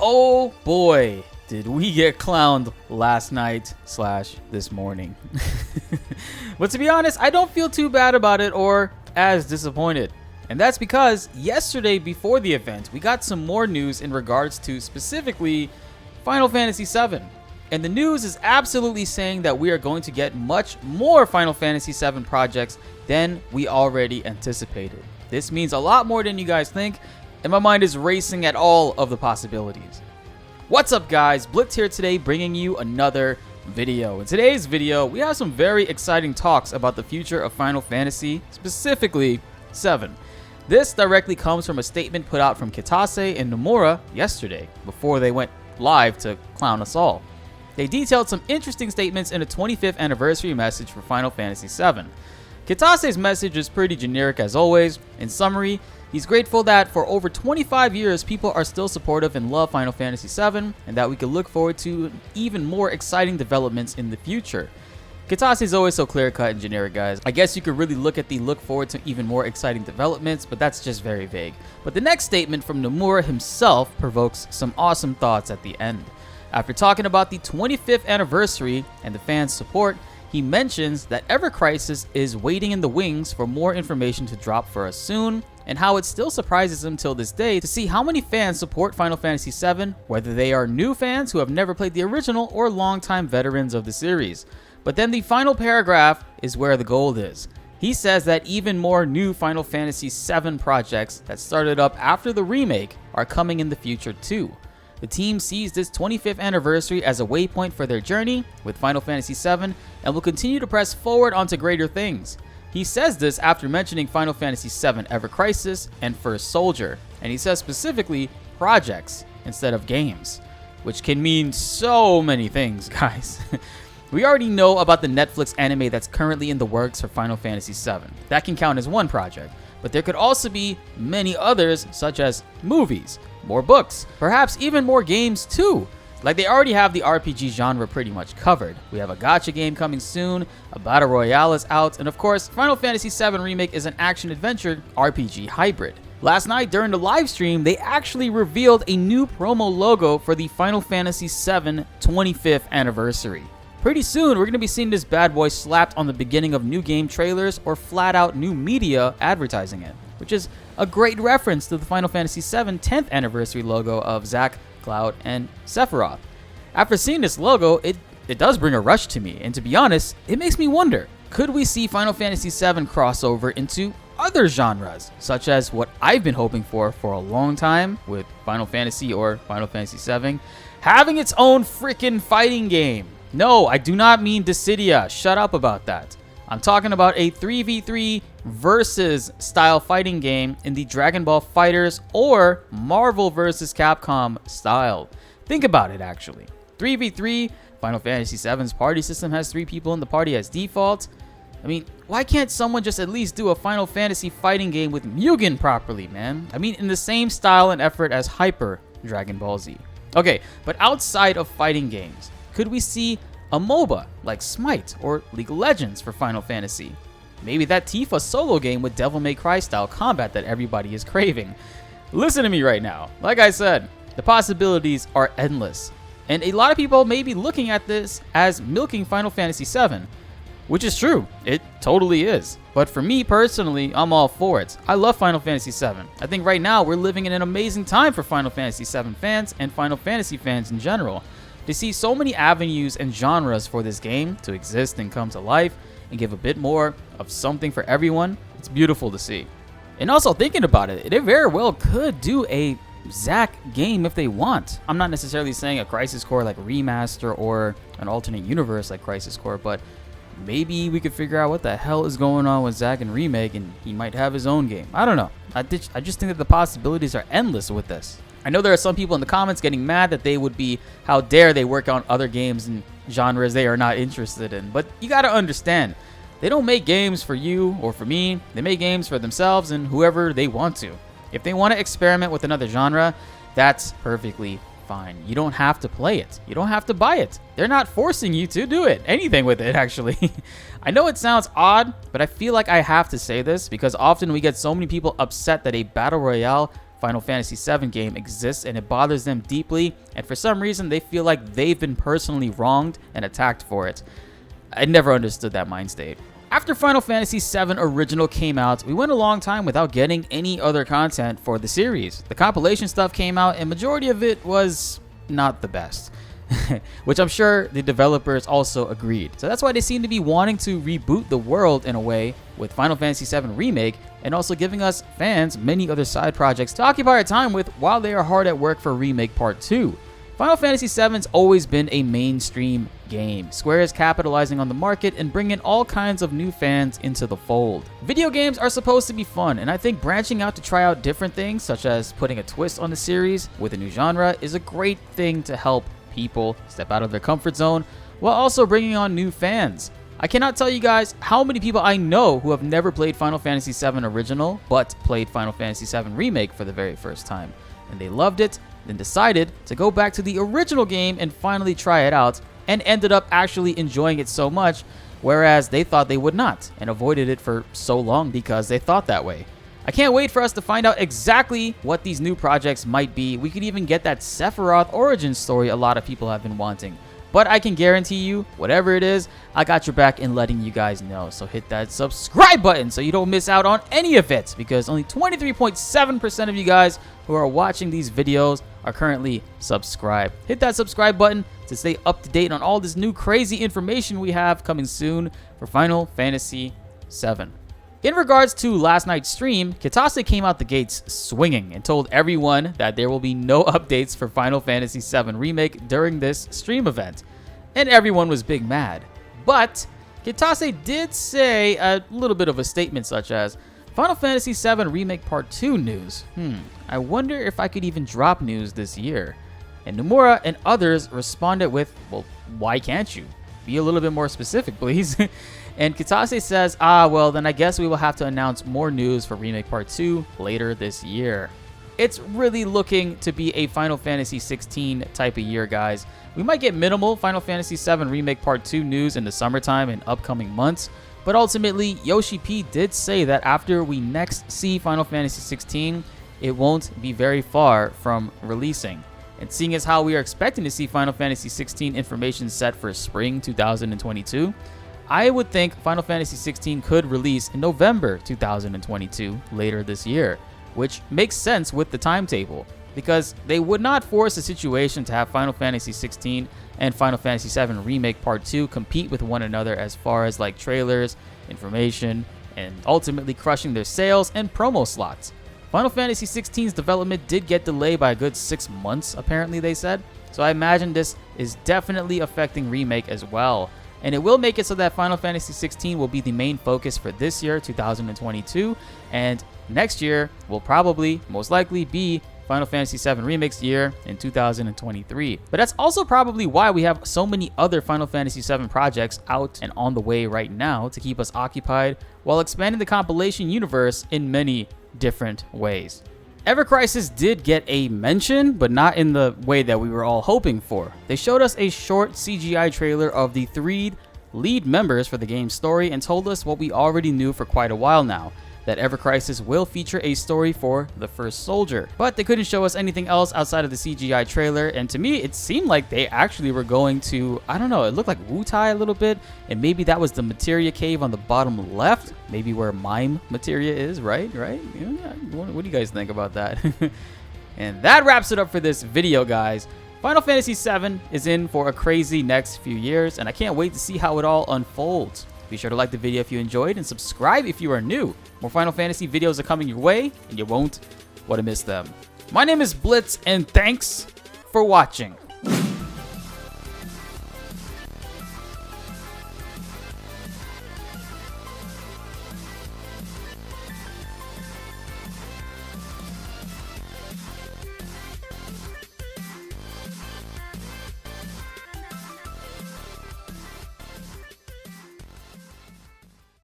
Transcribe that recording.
oh boy, did we get clowned last night / this morning. But to be honest, I don't feel too bad about it or as disappointed. And that's because yesterday before the event, we got some more news in regards to specifically Final Fantasy VII. And the news is absolutely saying that we are going to get much more Final Fantasy VII projects than we already anticipated. This means a lot more than you guys think, and my mind is racing at all of the possibilities. What's up guys, BltzZ here today bringing you another video. In today's video, we have some very exciting talks about the future of Final Fantasy, specifically 7. This directly comes from a statement put out from Kitase and Nomura yesterday, before they went live to clown us all. They detailed some interesting statements in a 25th anniversary message for Final Fantasy VII. Kitase's message is pretty generic as always. In summary, he's grateful that for over 25 years people are still supportive and love Final Fantasy VII, and that we can look forward to even more exciting developments in the future. Kitase is always so clear-cut and generic, guys. I guess you could really look at the look forward to even more exciting developments, but that's just very vague. But the next statement from Nomura himself provokes some awesome thoughts at the end. After talking about the 25th anniversary and the fans' support, he mentions that Ever Crisis is waiting in the wings for more information to drop for us soon, and how it still surprises him till this day to see how many fans support Final Fantasy VII, whether they are new fans who have never played the original or longtime veterans of the series. But then the final paragraph is where the gold is. He says that even more new Final Fantasy VII projects that started up after the remake are coming in the future too. The team sees this 25th anniversary as a waypoint for their journey with Final Fantasy VII and will continue to press forward onto greater things. He says this after mentioning Final Fantasy VII Ever Crisis and First Soldier, and he says specifically projects instead of games, which can mean so many things, guys. We already know about the Netflix anime that's currently in the works for Final Fantasy VII. That can count as one project, but there could also be many others such as movies, more books, perhaps even more games too. Like they already have the RPG genre pretty much covered. We have a gacha game coming soon, a battle royale is out, and of course, Final Fantasy VII Remake is an action-adventure RPG hybrid. Last night during the live stream, they actually revealed a new promo logo for the Final Fantasy VII 25th anniversary. Pretty soon, we're going to be seeing this bad boy slapped on the beginning of new game trailers or flat out new media advertising it, which is a great reference to the Final Fantasy VII 10th anniversary logo of Zack, Cloud, and Sephiroth. After seeing this logo, it does bring a rush to me, and to be honest, it makes me wonder, could we see Final Fantasy VII crossover into other genres, such as what I've been hoping for a long time with Final Fantasy or Final Fantasy VII, having its own freaking fighting game? No, I do not mean Dissidia. Shut up about that. I'm talking about a 3v3 versus style fighting game in the Dragon Ball FighterZ or Marvel vs. Capcom style. Think about it actually. 3v3, Final Fantasy VII's party system has 3 people in the party as default. I mean, why can't someone just at least do a Final Fantasy fighting game with Mugen properly, man? I mean, in the same style and effort as Hyper Dragon Ball Z. Okay, but outside of fighting games, could we see a MOBA like Smite or League of Legends for Final Fantasy? Maybe that Tifa solo game with Devil May Cry style combat that everybody is craving. Listen to me right now. Like I said, the possibilities are endless. And a lot of people may be looking at this as milking Final Fantasy VII, which is true. It totally is. But for me personally, I'm all for it. I love Final Fantasy VII. I think right now we're living in an amazing time for Final Fantasy VII fans and Final Fantasy fans in general. To see so many avenues and genres for this game to exist and come to life and give a bit more of something for everyone, it's beautiful to see. And also thinking about it, they very well could do a Zack game if they want. I'm not necessarily saying a Crisis Core like remaster or an alternate universe like Crisis Core, but maybe we could figure out what the hell is going on with Zack and Remake and he might have his own game. I don't know. I just think that the possibilities are endless with this. I know there are some people in the comments getting mad that they would be, how dare they work on other games and genres they are not interested in. But you gotta understand, they don't make games for you or for me. They make games for themselves and whoever they want to. If they want to experiment with another genre, that's perfectly fine. You don't have to play it. You don't have to buy it. They're not forcing you to do it. Anything with it, actually. I know it sounds odd, but I feel like I have to say this because often we get so many people upset that a Battle Royale Final Fantasy VII game exists and it bothers them deeply, and for some reason they feel like they've been personally wronged and attacked for it. I never understood that mind state. After Final Fantasy VII Original came out, we went a long time without getting any other content for the series. The compilation stuff came out and majority of it was not the best. Which I'm sure the developers also agreed. So that's why they seem to be wanting to reboot the world in a way with Final Fantasy VII Remake, and also giving us fans many other side projects to occupy our time with while they are hard at work for Remake Part 2. Final Fantasy VII's always been a mainstream game. Square is capitalizing on the market and bringing all kinds of new fans into the fold. Video games are supposed to be fun, and I think branching out to try out different things, such as putting a twist on the series with a new genre, is a great thing to help people step out of their comfort zone while also bringing on new fans. I cannot tell you guys how many people I know who have never played Final Fantasy VII Original but played Final Fantasy VII Remake for the very first time, and they loved it, then decided to go back to the original game and finally try it out, and ended up actually enjoying it so much, whereas they thought they would not and avoided it for so long because they thought that way. I can't wait for us to find out exactly what these new projects might be. We could even get that Sephiroth origin story a lot of people have been wanting. But I can guarantee you, whatever it is, I got your back in letting you guys know. So hit that subscribe button so you don't miss out on any of it, because only 23.7% of you guys who are watching these videos are currently subscribed. Hit that subscribe button to stay up to date on all this new crazy information we have coming soon for Final Fantasy VII. In regards to last night's stream, Kitase came out the gates swinging and told everyone that there will be no updates for Final Fantasy VII Remake during this stream event, and everyone was big mad. But Kitase did say a little bit of a statement such as, Final Fantasy VII Remake Part 2 news. I wonder if I could even drop news this year. And Nomura and others responded with, well, why can't you? Be a little bit more specific, please. And Kitase says, well, then I guess we will have to announce more news for Remake Part 2 later this year. It's really looking to be a Final Fantasy 16 type of year, guys. We might get minimal Final Fantasy VII Remake Part 2 news in the summertime and upcoming months, but ultimately, Yoshi P did say that after we next see Final Fantasy 16, it won't be very far from releasing. And seeing as how we are expecting to see Final Fantasy 16 information set for spring 2022, I would think Final Fantasy 16 could release in November 2022, later this year, which makes sense with the timetable, because they would not force a situation to have Final Fantasy 16 and Final Fantasy VII Remake Part 2 compete with one another as far as like trailers, information, and ultimately crushing their sales and promo slots. Final Fantasy 16's development did get delayed by a good 6 months, apparently they said, so I imagine this is definitely affecting Remake as well. And it will make it so that Final Fantasy 16 will be the main focus for this year, 2022, and next year will probably, most likely, be Final Fantasy VII Remake's year in 2023. But that's also probably why we have so many other Final Fantasy VII projects out and on the way right now to keep us occupied while expanding the compilation universe in many different ways. Ever Crisis did get a mention, but not in the way that we were all hoping for. They showed us a short CGI trailer of the 3 lead members for the game's story and told us what we already knew for quite a while now, that Ever Crisis will feature a story for the first soldier. But they couldn't show us anything else outside of the CGI trailer, and to me, it seemed like they actually were going to, I don't know, it looked like Wutai a little bit, and maybe that was the Materia cave on the bottom left, maybe where Mime Materia is, right? Yeah, what do you guys think about that? And that wraps it up for this video, guys. Final Fantasy VII is in for a crazy next few years, and I can't wait to see how it all unfolds. Be sure to like the video if you enjoyed and subscribe if you are new. More Final Fantasy videos are coming your way, and you won't want to miss them. My name is BltzZ, and thanks for watching.